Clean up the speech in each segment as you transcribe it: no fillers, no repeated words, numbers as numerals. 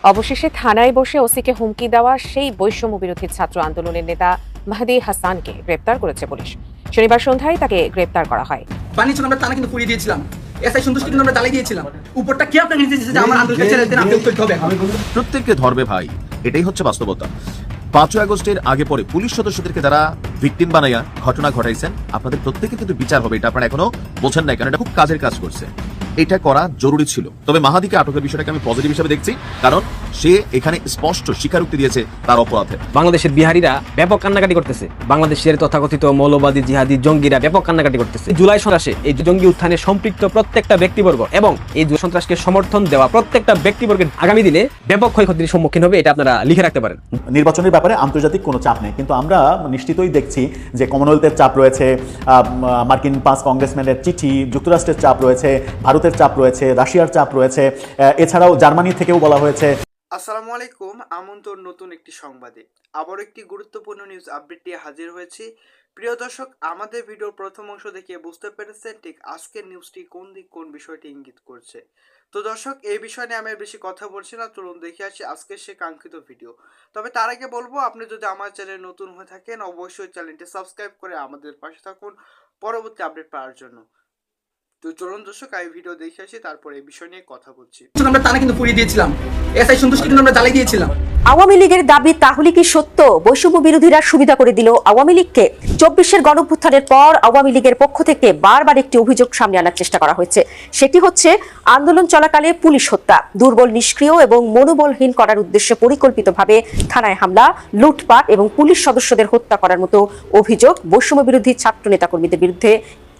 অবশেষে থানায় বসে ওসিকে হুমকি দেওয়া সেই বৈষম্য বিরোধী ছাত্র আন্দোলনের নেতা মাহদি হাসানকে গ্রেপ্তার করেছে পুলিশ। শনিবার সন্ধ্যায় তাকে গ্রেপ্তার করা হয়। বানিয়েছিল আমরা টানা কিন্তু পুড়িয়ে দিয়েছিলাম, এসআই সন্তুষ্টি কিন্তু আমরা জ্বালিয়ে দিয়েছিলাম। উপরটা কি আপনাকে নির্দেশ দিয়েছে যে আমার আন্দোলনকে ছেড়ে দেন, আপনি করতে হবে। প্রত্যেককে ধরবে ভাই, এটাই হচ্ছে বাস্তবতা। 5 আগস্টের আগে পরে পুলিশ সদস্যদেরকে যারা ভিকটিম বানাইয়া ঘটনা ঘটাইছেন, আপনাদের প্রত্যেকে কিন্তু বিচার হবে। এটা আপনারা এখনো বোঝেন নাই, কারণ এটা খুব কাজের কাজ করছে। এটা করা জরুরি ছিল। তবে মাহাদিকে আটকের বিষয়টাকে আমি পজিটিভ হিসেবে দেখছি, কারণ সে এখানে স্পষ্ট স্বীকারোক্তি দিয়েছে তার অপরাধে। বাংলাদেশের বিহারিরা ব্যাপক কান্নাকাটি করতেছে, বাংলাদেশের তথাকথিত মৌলবাদী জিহাদি জঙ্গিরা ব্যাপক কান্নাকাটি করতেছে। জুলাই সন্ত্রাসে এই জঙ্গি উত্থানে সম্পৃক্ত প্রত্যেকটা ব্যক্তিবর্গ এবং এই সন্ত্রাসকে সমর্থন দেওয়া প্রত্যেকটা ব্যক্তিবর্গের আগামী দিনে ব্যাপক ক্ষয়ক্ষতির সম্মুখীন হবে, এটা আপনারা লিখে রাখতে পারেন। নির্বাচনের ব্যাপারে আন্তর্জাতিক কোনো চাপ নেই, কিন্তু আমরা নিশ্চিতই দেখছি যে কমনওয়েলথের চাপ রয়েছে, মার্কিন 5 কংগ্রেসম্যানের চিঠি, যুক্তরাষ্ট্রের চাপ রয়েছে, ভারতের চাপ রয়েছে, রাশিয়ার চাপ রয়েছে, এছাড়াও জার্মানি থেকেও বলা হয়েছে। আসসালামু আলাইকুম, আমন্ত্রণ নতুন একটি সংবাদে। আবার একটি গুরুত্বপূর্ণ নিউজ আপডেট নিয়ে হাজির হয়েছি। প্রিয় দর্শক, আমাদের ভিডিওর প্রথম অংশ দেখে বুঝতে পেরেছেন ঠিক আজকের নিউজটি কোন বিষয়টি ইঙ্গিত করছে। তো দর্শক, এই বিষয় নিয়ে আমি বেশি কথা বলছি না, চলুন দেখে আসি আজকের সে কাঙ্ক্ষিত ভিডিও। তবে তার আগে বলবো, আপনি যদি আমার চ্যানেল নতুন হয়ে থাকেন অবশ্যই চ্যানেলটি সাবস্ক্রাইব করে আমাদের পাশে থাকুন পরবর্তী আপডেট পাওয়ার জন্য। তো চলুন দর্শক, এই ভিডিও দেখে আসি, তারপর এই বিষয় নিয়ে কথা বলছি। আমরা টানা কিন্তু পুড়িয়ে দিয়েছিলাম, এসআই সন্তুষ্টি কিন্তু আমরা জ্বালিয়ে দিয়েছিলাম। আওয়ামী লীগের দাবি তাহলে কি সত্য? বৈষম্য বিরোধীরা সুবিধা করে দিল আওয়ামী লীগকে। 24-এর গণঅভ্যুত্থানের পর আওয়ামী লীগের পক্ষ থেকে বারবার একটি অভিযোগ সামনে আনার চেষ্টা করা হয়েছে। সেটি হচ্ছে আন্দোলন চলাকালে পুলিশ হত্যা, দুর্বল, নিষ্ক্রিয় এবং মনোবলহীন করার উদ্দেশ্যে পরিকল্পিতভাবে থানায় হামলা, লুটপাট এবং পুলিশ সদস্যদের হত্যা করার মতো অভিযোগ বৈষম্য বিরোধী ছাত্র নেতাকর্মীদের বিরুদ্ধে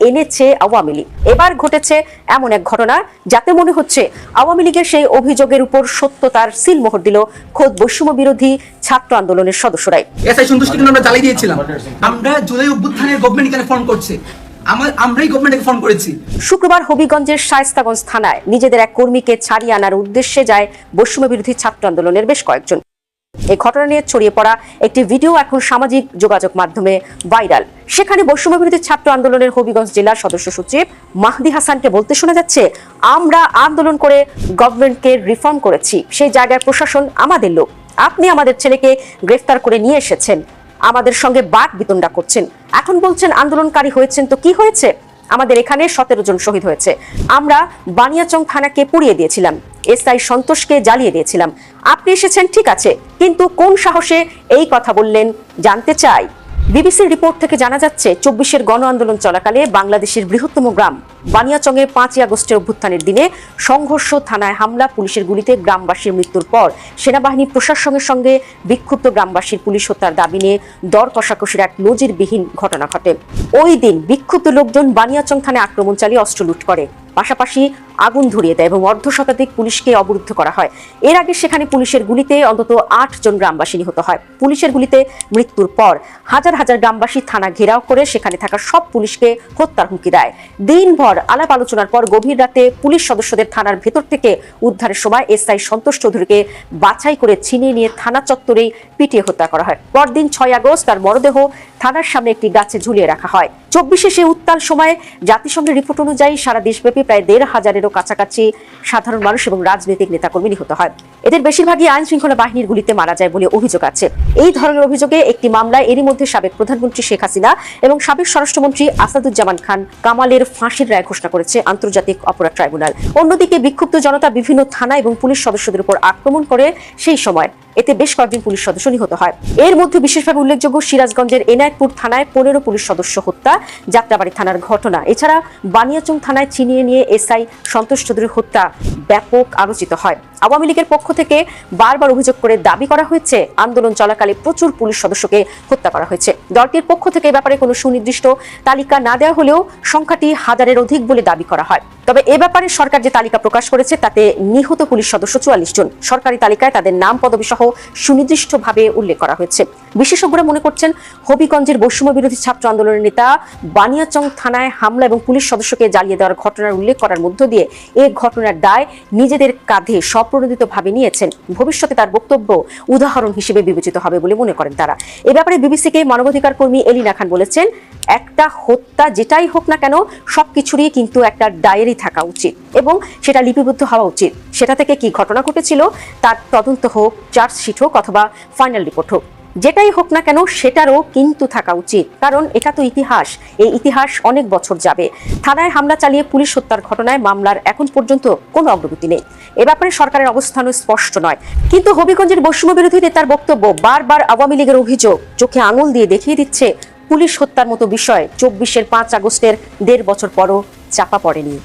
এনেছে আওয়ামী লীগ। এবার ঘটেছে এমন এক ঘটনা যাতে মনে হচ্ছে আওয়ামী লীগের সেই অভিযোগের উপর সত্যতার সিলমোহর দিল খোদ বৈষম্য বিরোধী ছাত্র আন্দোলনের সদস্যরাই। এসআই সন্তুষ্টি কিন্তু আমরা জ্বালিয়ে দিয়েছিলাম। আমরা জুলাই অভ্যুত্থানের গভর্নমেন্ট এখানে ফোন করছে, আমরাই গভর্নমেন্টকে ফোন করেছি। শুক্রবার হবিগঞ্জের শায়েস্তাগঞ্জ থানায় নিজেদের এক কর্মীকে ছাড়িয়ে আনার উদ্দেশ্যে যায় বৈষম্য বিরোধী ছাত্র আন্দোলনের বেশ কয়েকজন। এই ঘটনা নিয়ে ছড়িয়ে পড়া একটি ভিডিও এখন সামাজিক যোগাযোগ মাধ্যমে ভাইরাল। সেখানে বৈষম্য বিরোধী ছাত্র আন্দোলনের হবিগঞ্জ জেলার সদস্য সচিব মাহদি হাসানকে বলতে শোনা যাচ্ছে, আমরা আন্দোলন করে গভর্নমেন্টকে রিফর্ম করেছি, সেই জায়গার প্রশাসন আমাদের লোক, আপনি আমাদের ছেলেকে গ্রেফতার করে নিয়ে এসেছেন, আমাদের সঙ্গে বাক বিতণ্ডা করছেন, এখন বলছেন আন্দোলনকারী হয়েছেন। তো কি হয়েছে? আমাদের এখানে 17 জন শহীদ হয়েছে, আমরা বানিয়াচং থানাকে পুড়িয়ে দিয়েছিলাম, এসআই সন্তোষকে জ্বালিয়ে দিয়েছিলাম, আপনি এসেছেন ঠিক আছে, কিন্তু কোন সাহসে এই কথা বললেন জানতে চাই। বিবিসির রিপোর্ট থেকে জানা যাচ্ছে, 24-এর গণ আন্দোলন চলাকালে বাংলাদেশের বৃহত্তম গ্রাম বানিয়াচংয়ে 5 আগস্টের অভ্যুত্থানের দিনে সংঘর্ষ, থানায় হামলা, পুলিশের গুলিতে গ্রামবাসীর মৃত্যুর পর সেনাবাহিনী প্রশাসনের সঙ্গে বিক্ষুব্ধ গ্রামবাসীর পুলিশ হত্যার দাবি নিয়ে দর কষাকষির এক নজিরবিহীন ঘটনা ঘটে। ওই দিন বিক্ষুব্ধ লোকজন বানিয়াচং থানায় আক্রমণ চালিয়ে অস্ত্র লুট করে, পাশাপাশি আগুন ধরিয়ে দেয় এবং অর্ধশতাধিক পুলিশকে অবরুদ্ধ করা হয়। এর আগে সেখানে পুলিশের গুলিতে অন্তত 8 জন গ্রামবাসী নিহত হয়। পুলিশের গুলিতে মৃত্যুর পর হাজার হাজার গ্রামবাসী থানা ঘেরাও করে সেখানে থাকা সব পুলিশকে হত্যার হুমকি দেয়। দিনভর আলাপ আলোচনার পর গভীর রাতে পুলিশ সদস্যদের থানার ভেতর থেকে উদ্ধারের সময় এসআই সন্তোষ চৌধুরীকে বাছাই করে ছিনিয়ে নিয়ে থানা চত্বরেই পিটিয়ে হত্যা করা হয়। পরদিন 6 আগস্ট তার মরদেহ থানার সামনে একটি গাছে ঝুলিয়ে রাখা হয়। 24-এ সে উত্তাল সময়ে জাতিসংঘের রিপোর্ট অনুযায়ী সারা দেশব্যাপী প্রায় 1,500-এরও কাছাকাছি সাধারণ মানুষ এবং রাজনৈতিক নেতাকর্মী নিহত হয়। এদের বেশিরভাগই আইন শৃঙ্খলা বাহিনীর গুলিতে মারা যায় বলে অভিযোগ আছে। এই ধরনের অভিযোগে একটি মামলায় এরই মধ্যে সাবেক প্রধানমন্ত্রী শেখ হাসিনা এবং সাবেক স্বরাষ্ট্রমন্ত্রী আসাদুজ্জামান খান কামালের ফাঁসির রায় ঘোষণা করেছে আন্তর্জাতিক অপরাধ ট্রাইব্যুনাল। অন্যদিকে বিক্ষুব্ধ জনতা বিভিন্ন থানা এবং পুলিশ সদস্যদের উপর আক্রমণ করে সেই সময় এতে বেশ কয়েকজন পুলিশ সদস্য নিহত হয়। এর মধ্যে বিশেষভাবে উল্লেখযোগ্য সিরাজগঞ্জের এনায়েতপুর থানায় 15 পুলিশ সদস্য হত্যা, যাত্রাবাড়ি থানার ঘটনা, এছাড়া বানিয়াচং থানায় ছিনিয়ে নিয়ে এসআই সন্তোষ চৌধুরীর হত্যা ব্যাপক আলোচিত হয়। আওয়ামী লীগের পক্ষ থেকে বারবার অভিযোগ করে দাবি করা হয়েছে আন্দোলন চলাকালে প্রচুর পুলিশ সদস্যকে হত্যা করা হয়েছে। দলটির পক্ষ থেকে এ ব্যাপারে কোনো সুনির্দিষ্ট তালিকা না দেওয়া হলেও সংখ্যাটি হাজারের অধিক বলে দাবি করা হয়। তবে এ ব্যাপারে সরকার যে তালিকা প্রকাশ করেছে তাতে নিহত পুলিশ সদস্য 44 জন। সরকারি তালিকায় তাদের নাম, পদবি সহ সুনির্দিষ্টভাবে উল্লেখ করা হয়েছে। বিশেষজ্ঞরা মনে করছেন, হবিগঞ্জের বৈষম্য বিরোধী ছাত্র আন্দোলনের নেতা বানিয়াচং থানায় হামলা এবং পুলিশ সদস্যকে জ্বালিয়ে দেওয়ার ঘটনার উল্লেখ করার মধ্য দিয়ে এই ঘটনার দায় নিজেদের কাঁধে সব অপ্রণোদিতভাবে নিয়েছেন। ভবিষ্যতে তার বক্তব্য উদাহরণ হিসেবে বিবেচিত হবে বলে মনে করেন তারা। এ ব্যাপারে বিবিসিকে মানবাধিকার কর্মী এলিনা খান বলেছেন, একটা হত্যা যেটাই হোক না কেন সবকিছুরই কিন্তু একটা ডায়েরি থাকা উচিত এবং সেটা লিপিবদ্ধ হওয়া উচিত। সেটা থেকে কি ঘটনা ঘটেছিল তার তদন্ত হোক, চার্জশিট হোক অথবা ফাইনাল রিপোর্ট হোক, যেটাই হোক না কেন সেটারও কিন্তু থাকা উচিত, কারণ এটা তো ইতিহাস। এই ইতিহাস অনেক বছর যাবে। থানায় হামলা চালিয়ে পুলিশ হত্যার ঘটনায় মামলার এখন পর্যন্ত কোনো অগ্রগতি নেই। এ ব্যাপারে সরকারের অবস্থানও স্পষ্ট নয়। কিন্তু হবিগঞ্জের বৈষম্য বিরোধী নেতার বক্তব্য, বারবার আওয়ামী লীগের অভিযোগ চোখে আঙুল দিয়ে দেখিয়ে দিচ্ছে পুলিশ হত্যার মতো বিষয় 24-এর 5 আগস্টের 1.5 বছর পরও চাপা পড়েনি।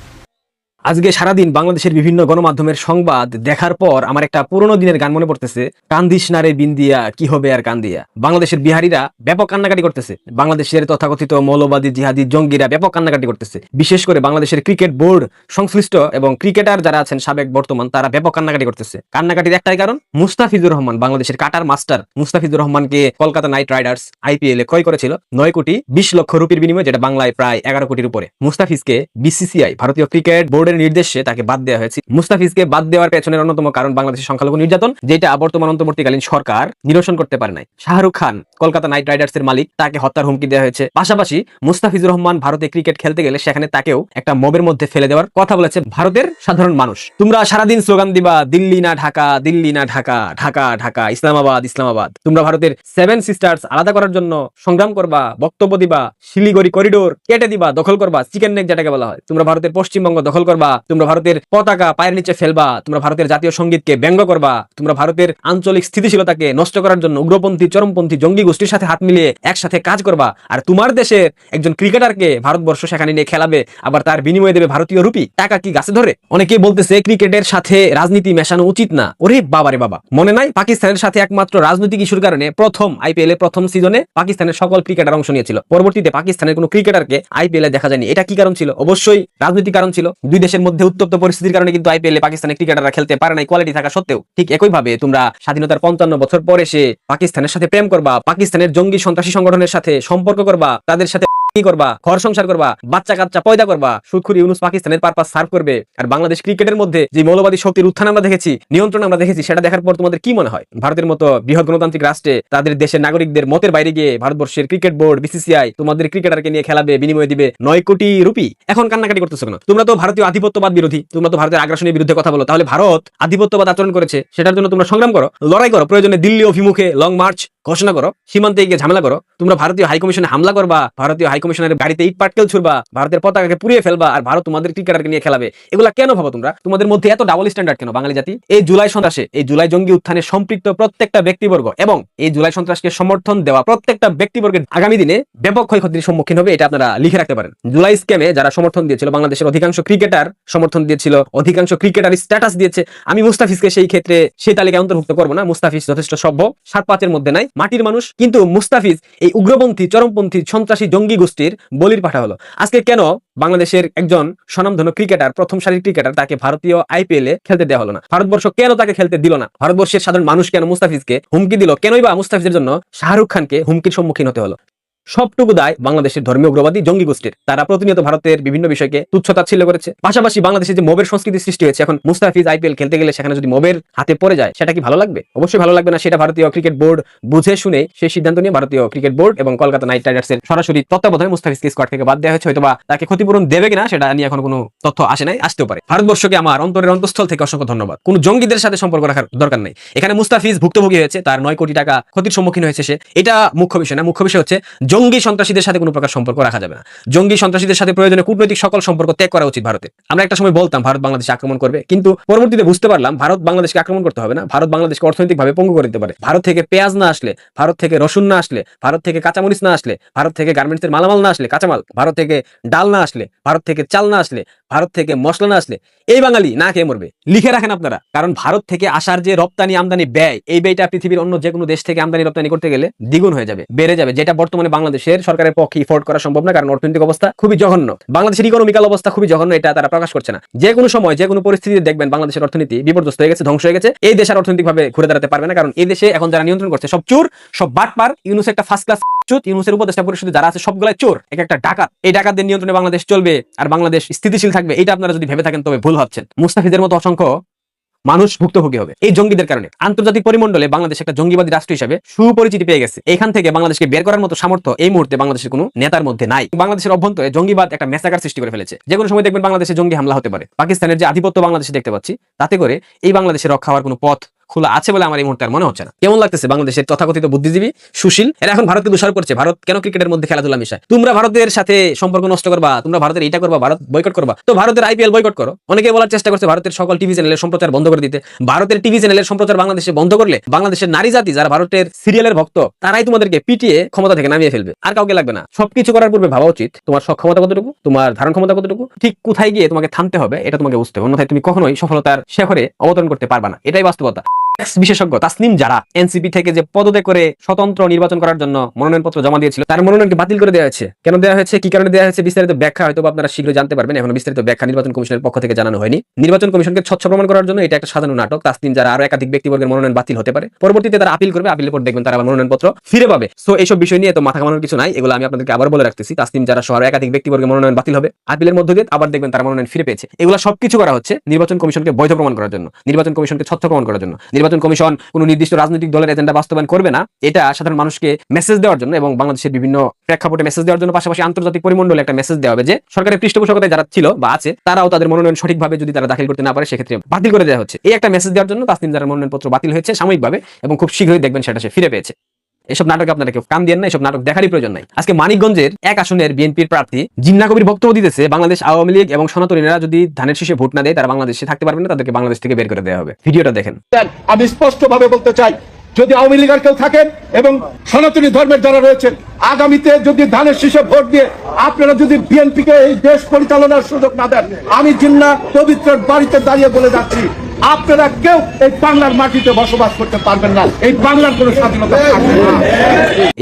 আজকে সারাদিন বাংলাদেশের বিভিন্ন গণমাধ্যমের সংবাদ দেখার পর আমার একটা পুরোনো দিনের গান মনে পড়তেছে, কান্দিস না রে বিন্দিয়া কি হবে আর কান্দিয়া। বাংলাদেশের বিহারীরা ব্যাপক কান্নাকাটি করতেছে, বাংলাদেশের তথাকথিত মৌলবাদী জিহাদি জঙ্গিরা ব্যাপক কান্নাকাটি করতেছে। বিশেষ করে বাংলাদেশের ক্রিকেট বোর্ড সংশ্লিষ্ট এবং ক্রিকেটার যারা আছেন সাবেক বর্তমান, তারা ব্যাপক কান্নাকাটি করতেছে। কান্নাকাটির একটাই কারণ, মুস্তাফিজুর রহমান, বাংলাদেশের কাটার মাস্টার মুস্তাফিজুর রহমানকে কলকাতা নাইট রাইডার্স IPL এ ক্রয় করেছিল 9 কোটি 20 লক্ষ রুপির বিনিময়ে, যেটা বাংলায় প্রায় 11 কোটির উপরে। মুস্তাফিজকে BCCI ভারতীয় ক্রিকেট বোর্ডের নির্দেশে তাকে বাদ দেওয়া হয়েছে। মুস্তাফিজকে বাদ দেওয়ার পেছনের অন্যতম কারণ বাংলাদেশের সংখ্যালঘু নির্যাতন, যেটা বর্তমান অন্তর্বর্তীকালীন সরকার নিরসন করতে পারে নাই। শাহরুখ খান কলকাতা নাইট রাইডার্স এর মালিক, তাকে হত্যার হুমকি দেওয়া হয়েছে। পাশাপাশি মুস্তাফিজুর রহমান ভারতে ক্রিকেট খেলতে গেলে সেখানে তাকেও একটা মবের মধ্যে ফেলে দেওয়ার কথা বলেছে ভারতের সাধারণ মানুষ। তোমরা সারাদিন স্লোগান দিবা দিল্লি না ঢাকা, দিল্লি না ঢাকা, ঢাকা ঢাকা, ইসলামাবাদ ইসলামাবাদ। তোমরা ভারতের 7 সিস্টার্স আলাদা করার জন্য সংগ্রাম করবা, বক্তব্য দিবা, শিলিগুড়ি করিডোর কেটে দিবা, দখল করবা, চিকেন নেক যেটাকে বলা হয়। তোমরা ভারতের পশ্চিমবঙ্গ দখল করবা, তোমরা ভারতের পতাকা পায়ের নিচে ফেলবা, তোমরা ভারতের জাতীয় সঙ্গীতকে ব্যঙ্গ করবা, তোমরা ভারতের আঞ্চলিক স্থিতিশীলতাকে নষ্ট করার জন্য উগ্রপন্থী চরমপন্থী জঙ্গি গোষ্ঠীর সাথে হাত মিলিয়ে একসাথে কাজ করবা। আর তোমার দেশের একজন ক্রিকেটারকে ভারতবর্ষ সেখানে নিয়ে খেলাবে, আবার তার বিনিময়ে দেবে ভারতীয় রুপি। টাকা কি গাছে ধরে? অনেকেই বলতেছে ক্রিকেটের সাথে রাজনীতি মেশানো উচিত না। ওরে বাবারে বাবা, মনে নাই পাকিস্তানের সাথে একমাত্র রাজনৈতিক ইস্যুর কারণে প্রথম IPL এর প্রথম সিজনে পাকিস্তানের সকল ক্রিকেটার অংশ নিয়েছিল, পরবর্তীতে পাকিস্তানের কোনো ক্রিকেটারকে IPL এ দেখা যায়নি। এটা কি কারণ ছিল? অবশ্যই রাজনৈতিক কারণ ছিল। দুই দেশের মধ্যে উত্তপ্ত পরিস্থিতির কারণে কিন্তু IPL এ পাকিস্তানের ক্রিকেটাররা খেলতে পারে নাই, কোয়ালিটি থাকা সত্ত্বেও। ঠিক একইভাবে তোমরা স্বাধীনতার 55 বছর পরে এসে পাকিস্তানের সাথে প্রেম করবা, পাকিস্তানের জঙ্গি সন্ত্রাসী সংগঠনের সাথে সম্পর্ক করবা, তাদের সাথে কি করবা, ঘর সংসার করবা, বাচ্চা কাচ্চা পয়দা করবা, সুখুরি ইউনুস পাকিস্তানের পারপাস সার্ভ করবে। আর বাংলাদেশ ক্রিকেটের মধ্যে যে মৌলবাদী শক্তির উত্থান আমরা দেখেছি, নিয়ন্ত্রণ আমরা দেখেছি, সেটা দেখার পর তোমাদের কি মনে হয়? ভারতের মতো বৃহৎ গণতান্ত্রিক রাষ্ট্রে তাদের দেশের নাগরিকদের মতের বাইরে গিয়ে ভারতবর্ষের ক্রিকেট বোর্ড BCCI তোমাদের ক্রিকেটারকে নিয়ে খেলাবে, বিনিময়ে দিবে 9 কোটি রুপি। এখন কান্নাকাটি করতেছো কেন? তোমরা তো ভারতীয় আধিপত্যবাদ বিরোধী, তোমরা তো ভারতের আগ্রাসনের বিরুদ্ধে কথা বলো। তাহলে ভারত আধিপত্যবাদ আচরণ করেছে, সেটার জন্য তোমরা সংগ্রাম করো, লড়াই করো, প্রয়োজনে দিল্লি অভিমুখে লং মার্চ ঘোষণা করো, সীমান্তে গিয়ে ঝামেলা করো। তোমরা ভারতীয় হাইকমিশনে হামলা করবা, ভারতীয় হাইকমিশনের গাড়িতে ইট পাটকেল ছুড়বা, ভারতের পতাকাকে পুড়িয়ে ফেলবা, আর ভারত তোমাদের ক্রিকেটারকে নিয়ে খেলাবে। এগুলা কেন ভাবো তোমরা? তোমাদের মধ্যে এত ডাবল স্ট্যান্ডার্ড কেন বাঙালি জাতি? এই জুলাই সন্ত্রাসে, এই জুলাই জঙ্গি উত্থানে সম্পৃক্ত প্রত্যেকটা ব্যক্তিবর্গ এবং এই জুলাই সন্ত্রাসকে সমর্থন দেওয়া প্রত্যেকটা ব্যক্তিবর্গের আগামী দিনে ব্যাপক ক্ষয়ক্ষতির সম্মুখীন হবে, এটা আপনারা লিখে রাখতে পারেন। জুলাই স্ক্যামে যারা সমর্থন দিয়েছিল, বাংলাদেশের অধিকাংশ ক্রিকেটার সমর্থন দিয়েছিল, অধিকাংশ ক্রিকেটার স্ট্যাটাস দিয়েছে। আমি মুস্তাফিজকে সেই ক্ষেত্রে সেই তালিকায় অন্তর্ভুক্ত করবো না। মুস্তাফিজ যথেষ্ট সভ্য, 7-5 এর মধ্যে নাই, মাটির মানুষ। কিন্তু মুস্তাফিজ এই উগ্রপন্থী চরমপন্থী সন্ত্রাসী জঙ্গি গোষ্ঠীর বলির পাঠা হলো। আজকে কেন বাংলাদেশের একজন স্বনামধন্য ক্রিকেটার, প্রথম সারির ক্রিকেটার, তাকে ভারতীয় IPL এ খেলতে দেওয়া হলো না? ভারতবর্ষ কেন তাকে খেলতে দিল না? ভারতবর্ষের সাধারণ মানুষ কেন মুস্তাফিজকে হুমকি দিল? কেনই বা মুস্তাফিজের জন্য শাহরুখ খানকে হুমকির সম্মুখীন হতে হলো? সবটুকু দায় বাংলাদেশের ধর্মীয় উগ্রবাদী জঙ্গি গোষ্ঠীর। তারা প্রতিনিয়ত ভারতের বিভিন্ন বিষয়কে তুচ্ছতাচ্ছিল্য করেছে। পাশাপাশি বাংলাদেশে যে মবের সংস্কৃতি সৃষ্টি হয়েছে, এখন মুস্তাফিজ IPL খেলতে গেলে সেখানে যদি মবের হাতে পড়ে যায়, সেটা কি ভালো লাগবে? অবশ্যই ভালো লাগবে না। সেটা ভারতীয় ক্রিকেট বোর্ড বুঝে শুনে সেই সিদ্ধান্ত নিয়ে ভারতীয় ক্রিকেট বোর্ড এবং কলকাতা নাইট রাইডার্সের সরাসরি তত্ত্বাবধানে মুস্তাফিজকে স্কোয়াড থেকে বাদ দেওয়া হয়েছে। হয়তোবা তাকে ক্ষতিপূরণ দেবে কিনা সেটা নিয়ে এখন কোনো তথ্য আসে নাই, আসতেও পারে। ভারতবর্ষকে আমার অন্তরের অন্তঃস্থল থেকে অসংখ্য ধন্যবাদ। কোনো জঙ্গিদের সাথে সম্পর্ক রাখার দরকার নেই। এখানে মুস্তাফিজ ভুক্তভোগী হয়েছে, তার 9 কোটি টাকা ক্ষতির সম্মুখীন হয়েছে সে, এটা মুখ্য বিষয় না। মুখ্য বিষয় হচ্ছে জঙ্গি সন্ত্রাসীদের সাথে কোনো প্রকার সম্পর্ক রাখা যাবে না। জঙ্গি সন্ত্রাসীদের সাথে প্রয়োজনে কূটনৈতিক সকল সম্পর্ক ত্যাগ করা উচিত ভারতের। আমরা একটা সময় বলতাম ভারত বাংলাদেশে আক্রমণ করবে, কিন্তু পরবর্তীতে বুঝতে পারলাম ভারত বাংলাদেশকে আক্রমণ করতে হবে না। ভারত বাংলাদেশকে অর্থনৈতিকভাবে পঙ্গু করে দিতে পারে। ভারত থেকে পেঁয়াজ না আসলে, ভারত থেকে রসুন না আসলে, ভারত থেকে কাঁচামরিচ না আসলে, ভারত থেকে গার্মেন্টসের মালামাল না আসলে, কাঁচামাল, ভারত থেকে ডাল না আসলে, ভারত থেকে চাল না আসলে, ভারত থেকে মশলা না আসলে এই বাঙালি না খেয়ে মরবে। লিখে রাখেন আপনারা, কারণ ভারত থেকে আসার যে রপ্তানি আমদানি ব্যয়, এই ব্যয়টা পৃথিবীর অন্য যে কোনো দেশ থেকে আমদানি রপ্তানি করতে গেলে দ্বিগুণ হয়ে যাবে, বেড়ে যাবে, যেটা বর্তমানে বাংলাদেশের সরকারের পক্ষে এফোর্ড করা সম্ভব না, কারণ অর্থনৈতিক অবস্থা খুবই জঘন্য। বাংলাদেশের ইকোনমিক্যাল অবস্থা খুবই জঘন্য, এটা তারা প্রকাশ করছে না। যে কোনো সময় যে কোনো পরিস্থিতিতে দেখবেন বাংলাদেশের অর্থনীতি বিপর্যস্ত হয়ে গেছে, ধ্বংস হয়ে গেছে। এই দেশ আর অর্থনৈতিকভাবে ঘুরে দাঁড়াতে পারবে না, কারণ এই দেশে এখন যারা নিয়ন্ত্রণ করছে সব চোর, সব বাটপার। ইউনুস একটা ফার্স্ট ক্লাস চোর, ইউনুসের উপদেষ্টা পরিষদে যারা আছে সবগুলাই চোর, একটা ডাকাত। এই ডাকাতদের নিয়ন্ত্রণে বাংলাদেশ চলবে আর বাংলাদেশ স্থিতিশীল থাকবে, এটা আপনারা যদি ভেবে থাকেন তবে ভুল ভাবছেন। মুস্তাফিজের মতো অসংখ্য মানুষ ভুক্তভোগী হবে এই জঙ্গিদের কারণে। আন্তর্জাতিক পরিমণ্ডলে বাংলাদেশ একটা জঙ্গিবাদী রাষ্ট্র হিসেবে সুপরিচিতি পেয়ে গেছে। এখান থেকে বাংলাদেশকে বের করার মতো সামর্থ্য এই মুহূর্তে বাংলাদেশের কোনো নেতার মধ্যে নাই। বাংলাদেশের অভ্যন্তরে জঙ্গিবাদ একটা মেসাকার সৃষ্টি করে ফেলেছে। যে কোনো সময় দেখবেন বাংলাদেশে জঙ্গি হামলা হতে পারে। পাকিস্তানের যে আধিপত্য বাংলাদেশে দেখতে পাচ্ছি, তাতে করে এই বাংলাদেশে রক্ষা হওয়ার কোনো পথ খোলা আছে বলে আমার এই মুহূর্তে আর মনে হচ্ছে না। কেমন লাগতেছে বাংলাদেশের তথাকথিত বুদ্ধিজীবী সুশীল এরা এখন ভারতকে দোষারোপ করছে, ভারত কেন ক্রিকেটের মধ্যে খেলাধুলা মিশায়, তোমরা ভারতের সাথে সম্পর্ক নষ্ট করবা, তোমরা ভারতের এটা করবা, ভারত বয়কট করবা। তো ভারতের আইপিএল বয়কট করো। অনেকে বলার চেষ্টা করছে ভারতের সকল টিভি চ্যানেলের সম্প্রচার বন্ধ করে দিতে। ভারতের টিভি চ্যানেলের সম্প্রচার বাংলাদেশে বন্ধ করলে বাংলাদেশের নারী জাতি যারা ভারতের সিরিয়ালের ভক্ত তারাই তোমাদেরকে পিটিয়ে ক্ষমতা থেকে নামিয়ে ফেলবে, আর কাউকে লাগবে না। সবকিছু করার পূর্বে ভাবা উচিত তোমার সক্ষমতা কতটুকু, তোমার ধারণ ক্ষমতা কতটুকু, ঠিক কোথায় গিয়ে তোমাকে থামতে হবে এটা তোমাকে বুঝতে হবে, অন্যথায় তুমি কখনোই সফলতার শেখরে অবতরণ করতে পারবা না। এটাই বাস্তবতা। বিশেষজ্ঞ তাসনিম জারা এনসিপি থেকে যে পদত্যাগ করে স্বতন্ত্র নির্বাচন করার জন্য মনোনয়নপত্র জমা দিয়েছিল, তার মনোনয়নকে বাতিল করে দেওয়া হয়েছে। কেন দেওয়া হয়েছে, কি কারণে দেওয়া হয়েছে, বিস্তারিত ব্যাখ্যা হয়তো আপনারা শীঘ্রই জানতে পারবেন। এখন বিস্তারিত ব্যাখ্যা নির্বাচন কমিশনের পক্ষ থেকে জানানো হয়নি। নির্বাচন কমিশনকে স্বচ্ছ প্রমাণ করার জন্য এটা একটা সাজানো নাটক। তাসনিম জারা আরো একাধিক ব্যক্তিবর্গের মনোনয়ন বাতিল হতে পারে, পরবর্তীতে তারা আপিল করবে, আপিলের পর দেখবেন তারা মনোনয়নপত্র ফিরে পাবে। সো এইসব বিষয় নিয়ে তো মাথা ঘামানোর কিছু নাই, এগুলো আমি আপনাদেরকে আবার বলে রাখতেছি। তাসনিম জারা সহ একাধিক ব্যক্তিবর্গের মনোনয়ন বাতিল হবে, আপিলের মধ্য দিয়ে আবার দেখবেন তারা মনোনয়ন ফিরে পেয়েছে। এগুলো সবকিছু করা হচ্ছে নির্বাচন কমিশনকে বৈধ প্রমাণ করার জন্য, নির্বাচন কমিশনকে স্বচ্ছ প্রমাণ করার জন্য। নির্বাচন কমিশন কোনো নির্দিষ্ট রাজনৈতিক দলের এজেন্ডা বাস্তবায়ন করবে না, এটা সাধারণ মানুষকে মেসেজ দেওয়ার জন্য এবং বাংলাদেশের বিভিন্ন প্রেক্ষাপটে মেসেজ দেওয়ার জন্য, পাশাপাশি আন্তর্জাতিক পরিমণ্ডলে একটা মেসেজ দেওয়া হবে যে সরকারের পৃষ্ঠপোষকতায় যারা ছিল বা আছে তারাও তাদের মনোনয়ন সঠিকভাবে যদি তারা দাখিল করতে না পারে সেক্ষেত্রে বাতিল করে দেওয়া হচ্ছে। এই একটা মেসেজ দেওয়ার জন্য তাসনিম জারার মনোনয়নপত্র বাতিল হয়েছে সাময়িকভাবে, এবং খুব শীঘ্রই দেখবেন সেটা সে ফিরে পেয়েছে। এসব নাটক আপনারা কেউ কান দিয়ে না, এসব নাটক দেখারই প্রয়োজন নাই। আজকে মানিকগঞ্জের এক আসনের বিএনপির প্রার্থী জিন্না কবির বক্তব্য দিতেছে বাংলাদেশ আওয়ামী লীগ এবং সনাতনীরা যদি ধানের শীষে ভোট না দেয় তারা বাংলাদেশে থাকতে পারবে না, তাদেরকে বাংলাদেশ থেকে বের করে দেওয়া হবে। ভিডিওটা দেখেন। আমি স্পষ্টভাবে বলতে চাই, যদি আওয়ামী লীগের কেউ থাকেন এবং সনাতনী ধর্মের যারা রয়েছেন, আগামীতে যদি ধানের শীষে ভোট দিয়ে আপনারা যদি বিএনপিকে এই দেশ পরিচালনার সুযোগ না দেন, আমি জিন্না পবিত্রের বাড়িতে দাঁড়িয়ে বলে যাচ্ছি, আপনারা কেউ এই বাংলার মাটিতে বসবাস করতে পারবেন না, এই বাংলার কোনো স্বাধীনতা থাকবে না।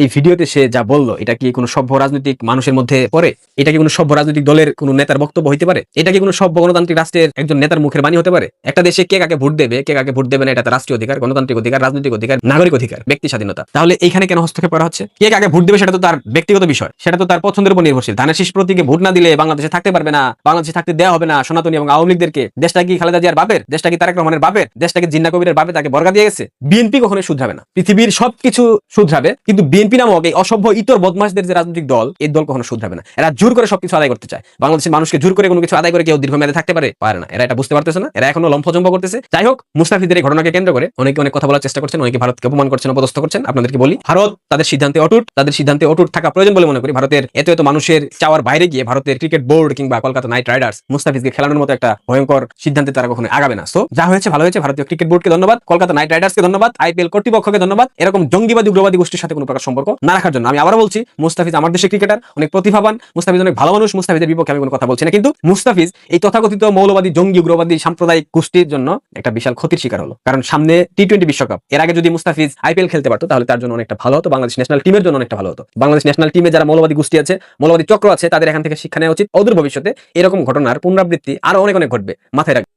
এই ভিডিওতে সে যা বললো এটা কি কোনো সভ্য রাজনৈতিক মানুষের মধ্যে পড়ে? এটা কি কোনো সভ্য রাজনৈতিক দলের কোনো নেতার বক্তব্য হতে পারে? এটা কি কোনো সভ্য গণতান্ত্রিক রাষ্ট্রের একজন নেতার মুখের বাণী হতে পারে? একটা দেশে কে কাকে ভোট দেবে, কে কাকে ভোট দেবে না, এটা তার রাষ্ট্রীয় অধিকার, গণতান্ত্রিক অধিকার, রাজনৈতিক অধিকার, নাগরিক অধিকার, ব্যক্তি স্বাধীনতা। তাহলে এইখানে কেন হস্তক্ষেপ করা হচ্ছে? কে কাকে ভোট দেবে সেটা তো তার ব্যক্তিগত বিষয়, সেটা তো তার পছন্দের উপর নির্ভরশীল। ধানের শীষ প্রতীকে ভোট না দিলে বাংলাদেশে থাকতে পারবে না, বাংলাদেশে থাকতে দেওয়া হবে না সনাতনী এবং আওয়ামী লীগদেরকে। দেশটা কি খালেদা জিয়ার বাপের? দেশটা কি তারেক রহমানের বাপের? দেশটাকে জিন্না কবিরের বাপে তাকে বর্গা দিয়ে গেছে? বিএনপি কখনোই শুধরাবে না। পৃথিবীর সবকিছু শুধরাবে, কিন্তু বিএনপি নামক এই অসভ্য ইতর বদমাশদের যে রাজনৈতিক দল, এই দল কখনো শুধরাবে না। এরা জোর করে সবকিছু আদায় করতে চায়। বাংলাদেশের মানুষকে জোর করে কোনো কিছু আদায় করে কেউ দীর্ঘমেয়াদে থাকতে পারে না। এরা এটা বুঝতে পারতেছে না, এরা এখনো লম্ফজম্ব করতেছে। যাই হোক, মুস্তাফিজের এই ঘটনাকে কেন্দ্র করে অনেকে অনেক কথা বলার চেষ্টা করছেন, অনেকে ভারতকে অপমান করছেন, অপদস্থ করছেন। আপনাদেরকে বলি, ভারত তাদের সিদ্ধান্তে অটুট, তাদের সিদ্ধান্তে অটুট থাকা প্রয়োজন বলে মনে করি। ভারতের এত মানুষের চাওয়ার বাইরে গিয়ে ভারতের ক্রিকেট বোর্ড কিংবা কলকাতা নাইট রাইডার্স মুস্তাফিজকে খেলানোর মতো একটা ভয়ঙ্কর সিদ্ধান্তে তারা কখনো আগাবে না। সো যা হয়েছে ভালো হয়েছে। ভারতীয় ক্রিকেট বোর্ডকে ধন্যবাদ, কলকাতা নাইট রাইডার্সকে ধন্যবাদ, আইপিএল কর্তৃপক্ষকে ধন্যবাদ, এরকম জঙ্গিবাদী উগ্রবাদী গোষ্ঠীর সাথে কোনো প্রকার সম্পর্ক না রাখার জন্য। আমি আবারও বলছি, মুস্তাফিজ আমার দেশের ক্রিকেটার, অনেক প্রতিভাবান, মুস্তাফিজ অনেক ভালো মানুষ, মুস্তাফিজের বিপক্ষে আমি কোনো কথা বলছি না। কিন্তু মুস্তাফিজ এই তথাকথিত মৌলবাদী জঙ্গি উগ্রবাদী সাম্প্রদায়িক গোষ্ঠীর জন্য একটা বিশাল ক্ষতির শিকার হলো। কারণ সামনে টি-20 বিশ্বকাপ, এর আগে যদি মুস্তাফিজ আইপিএল খেলতে পারতো তাহলে তার জন্য অনেকটা ভালো হতো, বাংলাদেশ ন্যাশনাল টিমের জন্য অনেকটা ভালো হতো। বাংলাদেশ ন্যাশনাল টিমে যারা মৌলবাদী গোষ্ঠী আছে, মৌলবাদী চক্র আছে, তাদের এখান থেকে শিক্ষা নেওয়া উচিত। অদূর ভবিষ্যতে এরকম ঘটনার পুনরাবৃত্তি আরো অনেক ঘটবে, মাথায় রাখবেন।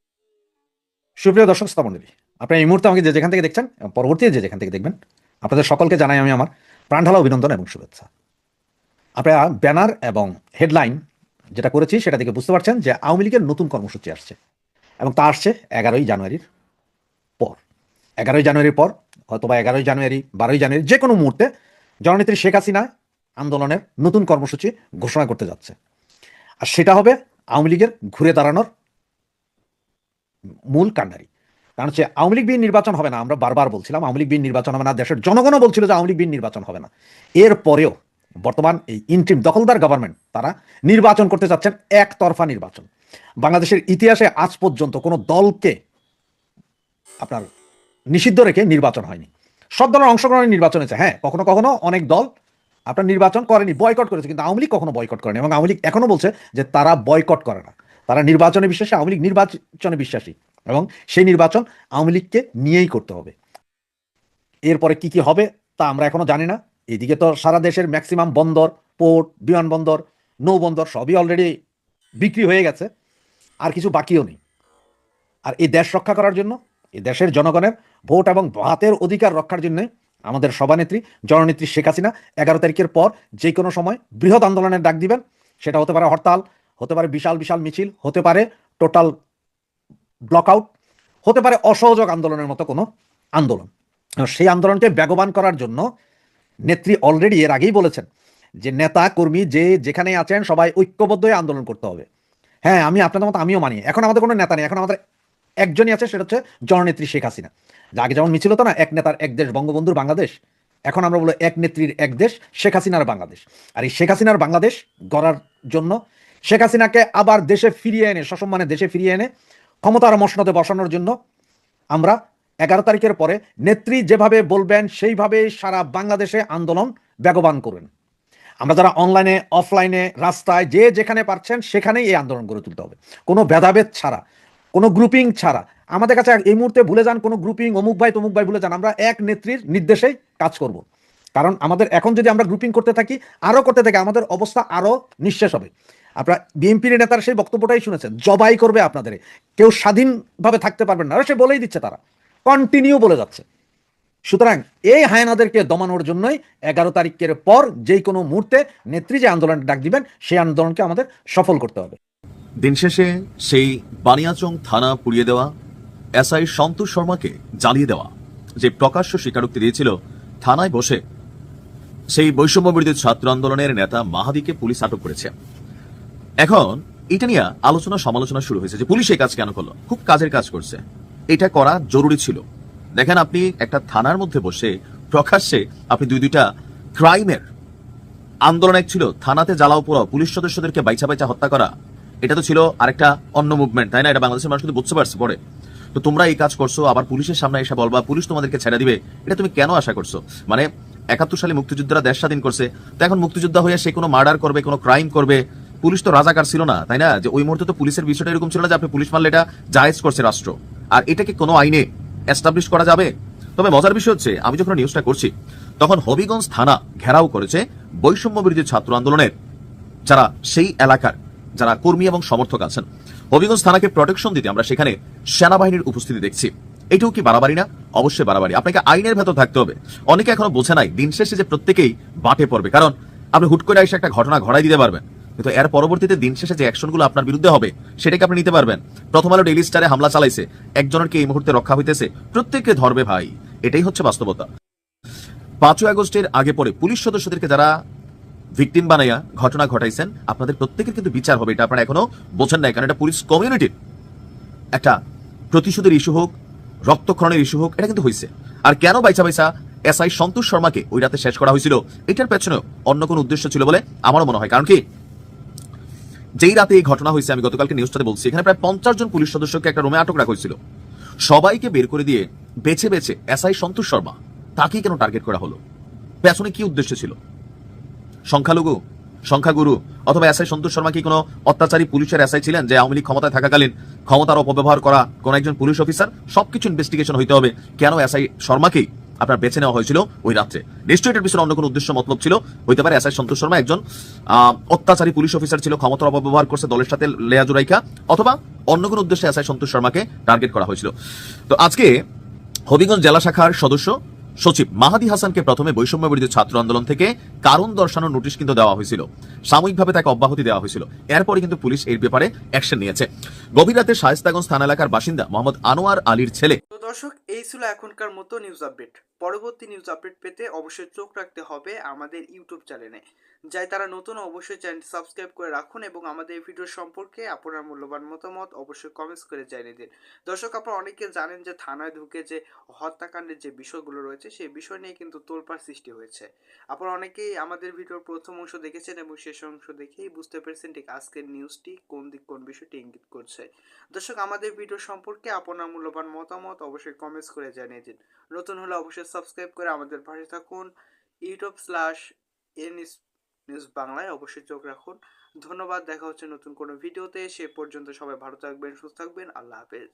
সুপ্রিয় দর্শক শ্রোতা মণ্ডলী, আপনারা এই মুহূর্তে আমাকে যে যেখান থেকে দেখছেন এবং পরবর্তীতে যে যেখান থেকে দেখবেন, আপনাদের সকলকে জানাই আমি আমার প্রাণঢালা অভিনন্দন এবং শুভেচ্ছা। আপনারা ব্যানার এবং হেডলাইন যেটা করেছি সেটা থেকে বুঝতে পারছেন যে আওয়ামী লীগের নতুন কর্মসূচি আসছে, এবং তা আসছে 11ই জানুয়ারির পর। 11ই জানুয়ারির পর, হয়তো বা 11ই জানুয়ারি, 12ই জানুয়ারি, যে কোনো মুহূর্তে জননেত্রী শেখ হাসিনা আন্দোলনের নতুন কর্মসূচি ঘোষণা করতে যাচ্ছে। আর সেটা হবে আওয়ামী লীগের ঘুরে দাঁড়ানোর মূল কাণ্ডারি। কারণ হচ্ছে আওয়ামী লীগ বিএন নির্বাচন হবে না, আমরা বারবার বলছিলাম আওয়ামী লীগ বিএন নির্বাচন হবে না, দেশের জনগণও বলছিল যে আওয়ামী লীগ বিএন নির্বাচন হবে না। এরপরেও বর্তমান এই ইন্ট্রিম দখলদার গভর্নমেন্ট তারা নির্বাচন করতে চাচ্ছেন, একতরফা নির্বাচন। বাংলাদেশের ইতিহাসে আজ পর্যন্ত কোনো দলকে আপনার নিষিদ্ধ রেখে নির্বাচন হয়নি, সব দলের অংশগ্রহণের নির্বাচন হয়েছে। হ্যাঁ, কখনো কখনো অনেক দল আপনার নির্বাচন করেনি, বয়কট করেছে, কিন্তু আওয়ামী লীগ কখনো বয়কট করেনি। এবং আওয়ামী লীগ এখনো বলছে যে তারা বয়কট করে না, তারা নির্বাচনে বিশ্বাসী, আওয়ামী লীগ নির্বাচনে বিশ্বাসী, এবং সেই নির্বাচন আওয়ামী লীগকে নিয়েই করতে হবে। এরপরে কি হবে তা আমরা এখনো জানি না। এদিকে তো সারা দেশের ম্যাক্সিমাম বন্দর, পোর্ট, বিমানবন্দর, নৌবন্দর সবই অলরেডি বিক্রি হয়ে গেছে, আর কিছু বাকিও নেই। আর এই দেশ রক্ষা করার জন্য, এই দেশের জনগণের ভোট এবং ভাতের অধিকার রক্ষার জন্য আমাদের সভানেত্রী জননেত্রী শেখ হাসিনা 11 তারিখের পর যে কোনো সময় বৃহৎ আন্দোলনের ডাক দিবেন। সেটা হতে পারে হরতাল, হতে পারে বিশাল বিশাল মিছিল, হতে পারে টোটাল ব্লক আউট, হতে পারে অসহযোগ আন্দোলনের মতো কোনো আন্দোলন। সেই আন্দোলনকে বেগবান করার জন্য নেত্রী অলরেডি এর আগেই বলেছেন যে নেতা কর্মী যে যেখানে আছেন সবাই ঐক্যবদ্ধ হয়ে আন্দোলন করতে হবে। হ্যাঁ, আমি আপনাদের মতো আমিও মানি, এখন আমাদের কোনো নেতা নেই, এখন আমাদের একজনই আছে, সেটা হচ্ছে জননেত্রী শেখ হাসিনা। আগে যেমন মিছিল হতো না, এক নেতার এক দেশ বঙ্গবন্ধুর বাংলাদেশ, এখন আমরা বলি এক নেত্রীর এক দেশ শেখ হাসিনার বাংলাদেশ। আর এই শেখ হাসিনার বাংলাদেশ গড়ার জন্য, শেখ হাসিনাকে আবার দেশে ফিরিয়ে এনে, সসম্মানে দেশে ফিরিয়ে এনে ক্ষমতার মসনদে বসানোর জন্য আমরা 11 তারিখের পরে নেত্রী যেভাবে বলবেন সেইভাবে সারা বাংলাদেশে আন্দোলন বেগবান করবেন। আমরা যারা অনলাইনে অফলাইনে রাস্তায় যে যেখানে পারছেন সেখানেই এই আন্দোলন গড়ে তুলতে হবে, কোনো ভেদাভেদ ছাড়া, কোনো গ্রুপিং ছাড়া। আমাদের কাছে এই মুহূর্তে ভুলে যান কোনো গ্রুপিং, অমুক ভাই তমুক ভাই ভুলে যান, আমরা এক নেত্রীর নির্দেশেই কাজ করব। কারণ আমাদের এখন যদি আমরা গ্রুপিং করতে থাকি, আরও করতে থাকি, আমাদের অবস্থা আরও নিঃশেষ হবে। আপনারা বিএনপির নেতার সেই বক্তব্যটাই শুনেছেন, জবাই করবে আপনাদের, কেউ স্বাধীনভাবে থাকতে পারবেন না, সে বলেই দিচ্ছে, তারা কন্টিনিউ বলে যাচ্ছে। সুতরাং এই হায়নাদেরকে দমানোর জন্যই 11 তারিখের পর যেই কোনো মুহূর্তে নেত্রী যে আন্দোলনের ডাক দিবেন সেই আন্দোলনকে আমাদের সফল করতে হবে। দিন শেষে সেই বানিয়াচং থানা পুড়িয়ে দেওয়া, এসআই সন্তোষ শর্মাকে জ্বালিয়ে দেওয়া, যে প্রকাশ্য স্বীকারোক্তি দিয়েছিল থানায় বসে, সেই বৈষম্য বিরোধী ছাত্র আন্দোলনের নেতা মাহাদিকে পুলিশ আটক করেছে। এখন এটা নিয়ে আলোচনা সমালোচনা শুরু হয়েছে যে পুলিশ এই কাজ কেন করলো, খুব কাজের কাজ করছে, এটা করা জরুরি ছিল। দেখেন, আপনি একটা থানার মধ্যে বসে প্রকাশ্যে আপনি দুইটা ক্রাইমের আন্দোলন, এক ছিল থানাতে জ্বালাও পোড়াও, পুলিশ সদস্যদেরকে বাইচা বাইচা হত্যা করা, এটা তো ছিল আরেকটা অন্য মুভমেন্ট, তাই না? এটা বাংলাদেশের মানুষ কিন্তু বুঝতে পারছে পরে। তো তোমরা এই কাজ করছো, আবার পুলিশের সামনে এসে বলবা পুলিশ তোমাদেরকে ছেড়ে দিবে, এটা তুমি কেন আশা করছো? মানে 71 সালে মুক্তিযোদ্ধারা দেশ স্বাধীন করছে, তো এখন মুক্তিযোদ্ধা হয়ে সে কোনো মার্ডার করবে, কোনো ক্রাইম করবে, পুলিশ তো রাজাকার ছিল না, তাই না? যে ওই মুহূর্তে তো পুলিশের বিষয়টা এরকম ছিল না যে আপনি পুলিশ মারলে এটা জায়েজ করছে রাষ্ট্র, আর এটাকে কোনো আইনে এস্টাবলিশ করা যাবে? তবে মজার বিষয় হচ্ছে, আমি যখন নিউজটা করছি তখন হবিগঞ্জ থানা ঘেরাও করেছে বৈষম্য বিরোধী ছাত্র আন্দোলনের যারা সেই এলাকার যারা কর্মী এবং সমর্থক আছেন। হবিগঞ্জ থানাকে প্রোটেকশন দিতে আমরা সেখানে সেনাবাহিনীর উপস্থিতি দেখছি। এটাও কি বাড়াবাড়ি না? অবশ্যই বাড়াবাড়ি। আপনাকে আইনের ভেতর থাকতে হবে। অনেকে এখনো বোঝে নাই, দিন শেষে যে প্রত্যেকেই বাটে পড়বে, কারণ আপনি হুট করে এসে একটা ঘটনা ঘটাই দিতে পারবেন, কিন্তু এর পরবর্তীতে দিন শেষে যে অ্যাকশনগুলো আপনার বিরুদ্ধে হবে সেটাকে আপনি নিতে পারবেন। প্রথম আলো ডেইলি স্টারে হামলা চালাইছে, একজনের কি এই মুহূর্তে রক্ষা হইতেছে? প্রত্যেককে ধরবে ভাই, এটাই হচ্ছে বাস্তবতা। 5 আগস্টের আগে পরে পুলিশ সদস্যদেরকে যারা ভিকটিম বানাইয়া ঘটনা ঘটাইছেন, আপনাদের প্রত্যেকের কিন্তু বিচার হবে। এটা আপনারা এখনো বোঝেন নাই, কারণ এটা পুলিশ কমিউনিটির একটা প্রতিশোধের ইস্যু হোক, রক্তক্ষরণের ইস্যু হোক, এটা কিন্তু হয়েছে। আর কেন বাইচা বাইচা এসআই সন্তোষ শর্মাকে ওই রাতে শেষ করা হয়েছিল, এটার পেছনে অন্য কোনো উদ্দেশ্য ছিল বলে আমারও মনে হয়। কারণ কি, যেই রাতে এই ঘটনা হয়েছে, আমি গতকালকে নিউজটাতে বলছি, এখানে প্রায় 50 জন পুলিশ সদস্যকে একটা রুমে আটক রাখা হয়েছিল। সবাইকে বের করে দিয়ে বেছে বেছে এসআই সন্তোষ শর্মা তাকেই কেন টার্গেট করা হলো? পেছনে কি উদ্দেশ্য ছিল? সংখ্যাগুরু অথবা এসআই সন্তোষ শর্মা কি কোনো অত্যাচারী পুলিশের এসআই ছিলেন যে আওয়ামী লীগ ক্ষমতায় থাকাকালীন ক্ষমতার অপব্যবহার করা কোন একজন পুলিশ অফিসার? সবকিছু ইনভেস্টিগেশন হইতে হবে। কেন এসআই শর্মাকেই আপনার বেছে নেওয়া হয়েছিল ওই রাত্রে? নিশ্চয়ই এটার পিছনে অন্য কোনো উদ্দেশ্য মতলব ছিল। হইতে পারে এসআই সন্তোষ শর্মা একজন অত্যাচারী পুলিশ অফিসার ছিল, ক্ষমতার অপব্যবহার করছে দলের সাথে লেয়া জুরাইকা, অথবা অন্য কোনো উদ্দেশ্যে এসআই সন্তোষ শর্মাকে টার্গেট করা হয়েছিল। তো আজকে হবিগঞ্জ জেলা শাখার সদস্য সচিব মাহাদি হাসানকে প্রথমে বৈষম্য বিরোধী ছাত্র আন্দোলন থেকে কারণ দর্শানোর নোটিশ কিন্তু দেওয়া হয়েছিল, সাময়িকভাবে তাকে অব্যাহতি দেওয়া হয়েছিল। এরপরে কিন্তু পুলিশ এর ব্যাপারে অ্যাকশন নিয়েছে। গভীর রাতে শায়েস্তাগঞ্জ থানা এলাকার বাসিন্দা মোহাম্মদ আনোয়ার আলীর ছেলে। তো দর্শক, এই ছিল এখনকার মতো নিউজ আপডেট। পরবর্তী নিউজ আপডেট পেতে অবশ্যই চোখ রাখতে হবে আমাদের ইউটিউব চ্যানেলে। যাই তারা নতুন, অবশ্যই চ্যানেলটি সাবস্ক্রাইব করে রাখুন এবং আমাদের ভিডিও সম্পর্কে আপনার মূল্যবান মতামত অবশ্যই কমেন্টস করে জানিয়ে দিন। দর্শক, আপনারা অনেকে জানেন যে থানায় ঢুকে যে হত্যাকাণ্ডের যে বিষয়গুলো রয়েছে সেই বিষয় নিয়ে কিন্তু তোলপাড় সৃষ্টি হয়েছে। আপনারা অনেকেই আমাদের ভিডিওর প্রথম অংশ দেখেছেন এবং শেষ অংশ দেখেই বুঝতে পেরেছেন ঠিক আজকের নিউজটি কোন দিক কোন বিষয়টি ইঙ্গিত করছে। দর্শক, আমাদের ভিডিও সম্পর্কে আপনার মূল্যবান মতামত অবশ্যই কমেন্টস করে জানিয়ে দিন। নতুন হলে অবশ্যই সাবস্ক্রাইব করে আমাদের পাশে থাকুন। youtube/NNews বাংলায় অবশ্যই চোখ রাখুন। ধন্যবাদ। দেখা হচ্ছে নতুন কোনো ভিডিওতে। সে পর্যন্ত সবাই ভালো থাকবেন, সুস্থ থাকবেন। আল্লাহ হাফেজ।